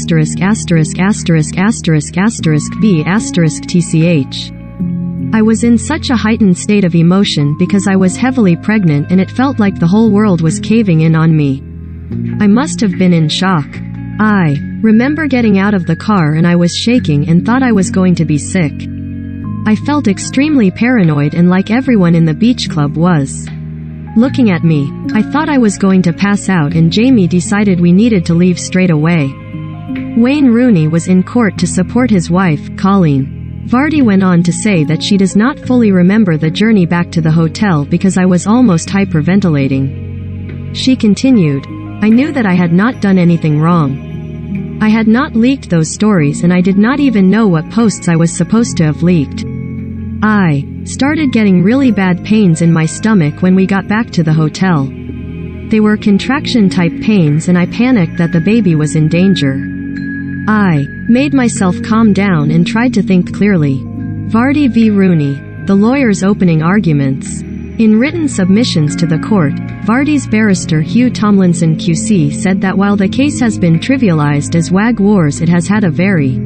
**B**********************************************************************************************************************************************************************************************************like the whole world was caving in on me. I must have been in shock. I remember getting out of the car and I was shaking and thought I was going to be sick. I felt extremely paranoid and like everyone in the beach club was looking at me. I thought I was going to pass out and Jamie decided we needed to leave straight away. Wayne Rooney was in court to support his wife, Coleen. Vardy went on to say that she does not fully remember the journey back to the hotel because I was almost hyperventilating. She continued, I knew that I had not done anything wrong. I had not leaked those stories and I did not even know what posts I was supposed to have leaked. I started getting really bad pains in my stomach when we got back to the hotel. They were contraction-type pains and I panicked that the baby was in danger. I made myself calm down and tried to think clearly. Vardy v. Rooney. The lawyer's opening arguments. In written submissions to the court, Vardy's barrister Hugh Tomlinson QC said that while the case has been trivialized as WAG wars, it has had a very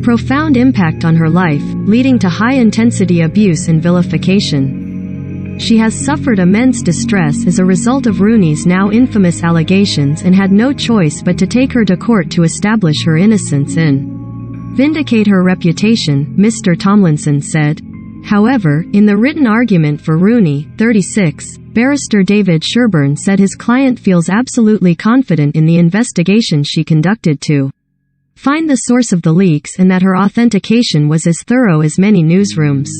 profound impact on her life, leading to high-intensity abuse and vilification. She has suffered immense distress as a result of Rooney's now infamous allegations and had no choice but to take her to court to establish her innocence and vindicate her reputation, Mr. Tomlinson said. However, in the written argument for Rooney, 36, barrister David Sherburne said his client feels absolutely confident in the investigation she conducted to find the source of the leaks and that her authentication was as thorough as many newsrooms.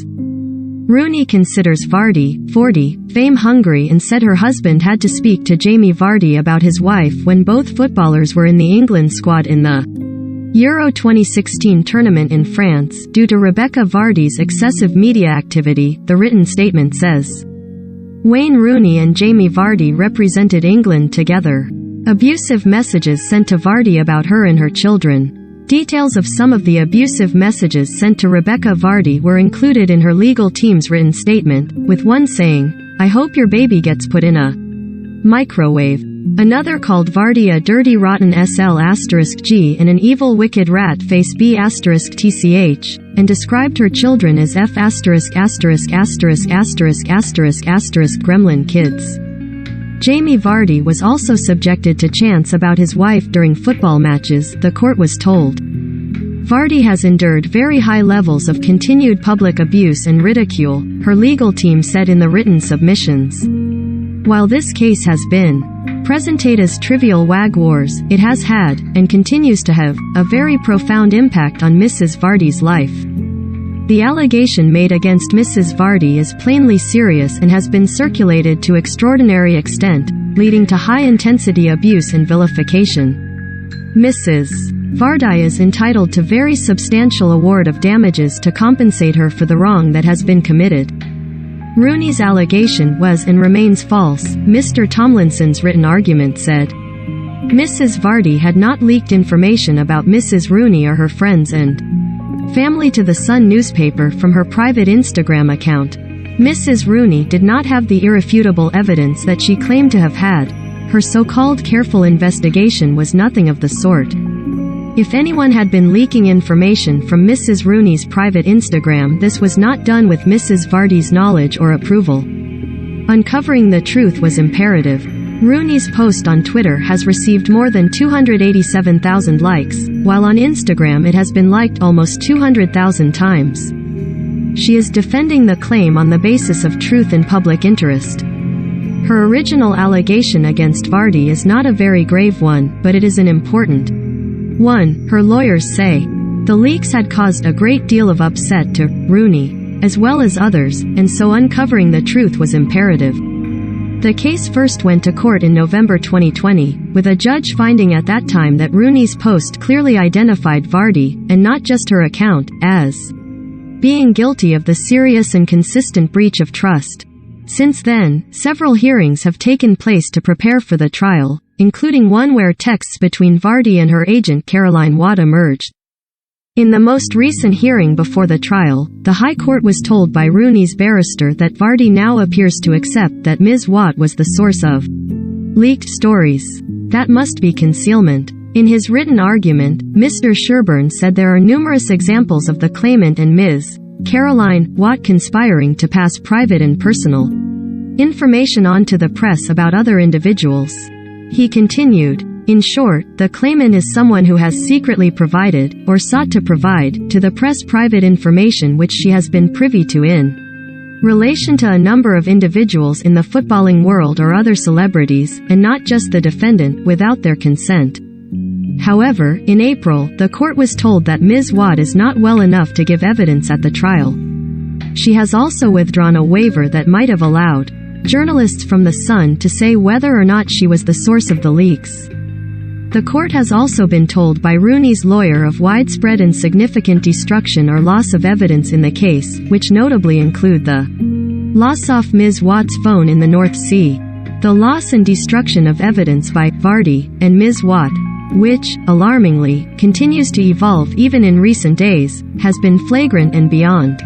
Rooney considers Vardy, 40, fame-hungry and said her husband had to speak to Jamie Vardy about his wife when both footballers were in the England squad in the Euro 2016 tournament in France, due to Rebekah Vardy's excessive media activity, the written statement says. Wayne Rooney and Jamie Vardy represented England together. Abusive messages sent to Vardy about her and her children. Details of some of the abusive messages sent to Rebekah Vardy were included in her legal team's written statement, with one saying, "I hope your baby gets put in a microwave." Another called Vardy a dirty rotten SL*G and an evil wicked rat face B*TCH, and described her children as gremlin kids. Jamie Vardy was also subjected to chants about his wife during football matches, the court was told. Vardy has endured very high levels of continued public abuse and ridicule, her legal team said in the written submissions. While this case has been presented as trivial WAG wars, it has had, and continues to have, a very profound impact on Mrs. Vardy's life. The allegation made against Mrs. Vardy is plainly serious and has been circulated to extraordinary extent, leading to high-intensity abuse and vilification. Mrs. Vardy is entitled to very substantial award of damages to compensate her for the wrong that has been committed. Rooney's allegation was and remains false, Mr. Tomlinson's written argument said. Mrs. Vardy had not leaked information about Mrs. Rooney or her friends and family to the Sun newspaper from her private Instagram account. Mrs. Rooney did not have the irrefutable evidence that she claimed to have had. Her so-called careful investigation was nothing of the sort. If anyone had been leaking information from Mrs. Rooney's private Instagram, this was not done with Mrs. Vardy's knowledge or approval. Uncovering the truth was imperative. Rooney's post on Twitter has received more than 287,000 likes, while on Instagram it has been liked almost 200,000 times. She is defending the claim on the basis of truth and public interest. Her original allegation against Vardy is not a very grave one, but it is an important one, her lawyers say. The leaks had caused a great deal of upset to Rooney, as well as others, and so uncovering the truth was imperative. The case first went to court in November 2020, with a judge finding at that time that Rooney's post clearly identified Vardy, and not just her account, as being guilty of the serious and consistent breach of trust. Since then, several hearings have taken place to prepare for the trial, including one where texts between Vardy and her agent Coleen Rooney emerged. In the most recent hearing before the trial, the High Court was told by Rooney's barrister that Vardy now appears to accept that Ms. Watt was the source of leaked stories. That must be concealment. In his written argument, Mr. Sherburne said there are numerous examples of the claimant and Ms. Coleen Watt conspiring to pass private and personal information on to the press about other individuals. He continued, in short, the claimant is someone who has secretly provided, or sought to provide, to the press private information which she has been privy to in relation to a number of individuals in the footballing world or other celebrities, and not just the defendant, without their consent. However, in April, the court was told that Ms. Watt is not well enough to give evidence at the trial. She has also withdrawn a waiver that might have allowed journalists from The Sun to say whether or not she was the source of the leaks. The court has also been told by Rooney's lawyer of widespread and significant destruction or loss of evidence in the case, which notably include the loss of Ms. Watt's phone in the North Sea, the loss and destruction of evidence by Vardy and Ms. Watt, which, alarmingly, continues to evolve even in recent days, has been flagrant and beyond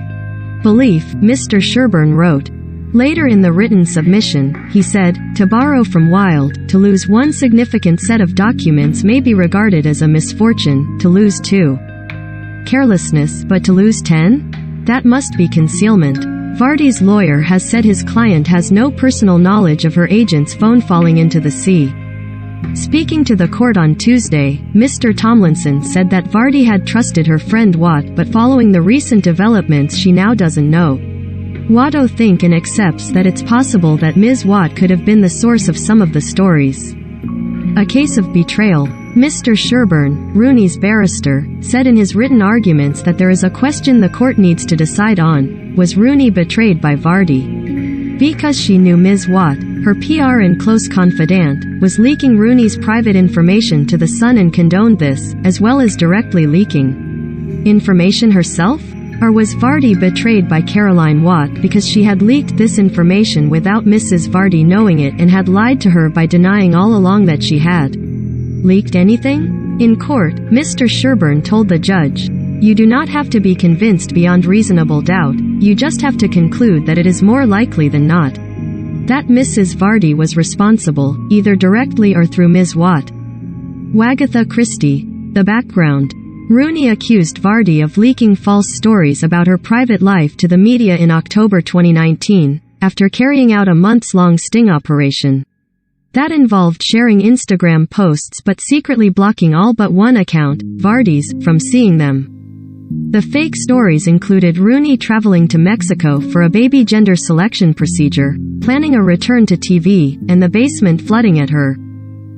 belief, Mr. Sherburne wrote. Later in the written submission, he said, to borrow from Wilde, to lose one significant set of documents may be regarded as a misfortune, to lose two. Carelessness, but to lose 10? That must be concealment. Vardy's lawyer has said his client has no personal knowledge of her agent's phone falling into the sea. Speaking to the court on Tuesday, Mr. Tomlinson said that Vardy had trusted her friend Watt, but following the recent developments she now doesn't know. Watto thinks and accepts that it's possible that Ms. Watt could have been the source of some of the stories. A case of betrayal. Mr. Sherburne, Rooney's barrister, said in his written arguments that there is a question the court needs to decide on: was Rooney betrayed by Vardy? Because she knew Ms. Watt, her PR and close confidant, was leaking Rooney's private information to the Sun and condoned this, as well as directly leaking information herself? Or was Vardy betrayed by Caroline Watt because she had leaked this information without Mrs. Vardy knowing it and had lied to her by denying all along that she had leaked anything? In court, Mr. Sherburne told the judge, "You do not have to be convinced beyond reasonable doubt, you just have to conclude that it is more likely than not that Mrs. Vardy was responsible, either directly or through Ms. Watt." Wagatha Christie. The background. Rooney accused Vardy of leaking false stories about her private life to the media in October 2019, after carrying out a months-long sting operation. That involved sharing Instagram posts but secretly blocking all but one account, Vardy's, from seeing them. The fake stories included Rooney traveling to Mexico for a baby gender selection procedure, planning a return to TV, and the basement flooding at her.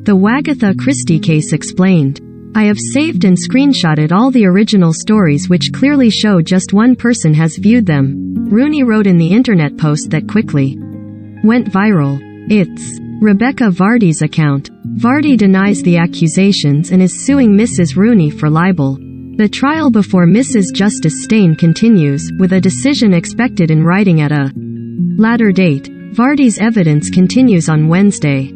The Wagatha Christie case explained, "I have saved and screenshotted all the original stories which clearly show just one person has viewed them," Rooney wrote in the internet post that quickly went viral. It's Rebekah Vardy's account. Vardy denies the accusations and is suing Mrs. Rooney for libel. The trial before Mrs. Justice Steyn continues, with a decision expected in writing at a later date. Vardy's evidence continues on Wednesday.